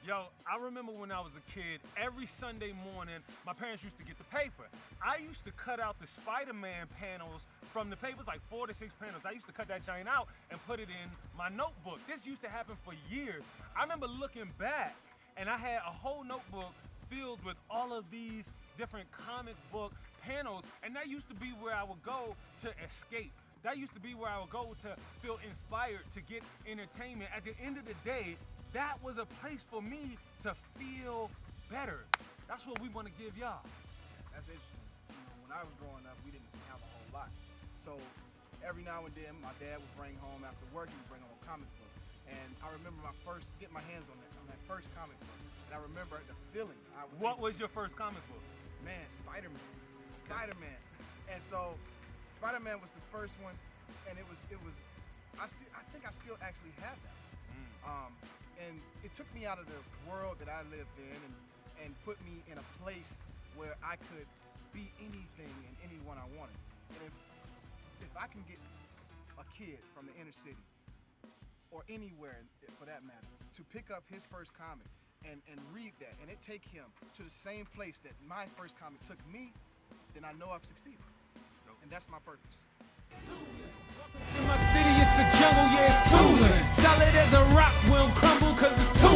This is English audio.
Yo, I remember when I was a kid, every Sunday morning, my parents used to get the paper. I used to cut out the Spider-Man panels from the papers, like 4 to 6 panels. I used to cut that giant out and put it in my notebook. This used to happen for years. I remember looking back, and I had a whole notebook filled with all of these different comic book panels, and that used to be where I would go to escape. That used to be where I would go to feel inspired, to get entertainment. At the end of the day, that was a place for me to feel better. That's what we want to give y'all. That's interesting. You know, when I was growing up, we didn't have a whole lot. So every now and then, my dad would bring home after work, he would bring home a comic book. And I remember getting my hands on that first comic book. And I remember the feeling. What was your first comic book? Man, Spider-Man. Spider-Man. And so Spider-Man was the first one, and I think I still actually have that. And it took me out of the world that I lived in and put me in a place where I could be anything and anyone I wanted. And if I can get a kid from the inner city, or anywhere for that matter, to pick up his first comic and read that, and it take him to the same place that my first comic took me, then I know I've succeeded. And that's my purpose. In my city, it's a jungle, yeah, it's Tulin. Solid as a rock, we don't crumble, cause it's Tulin.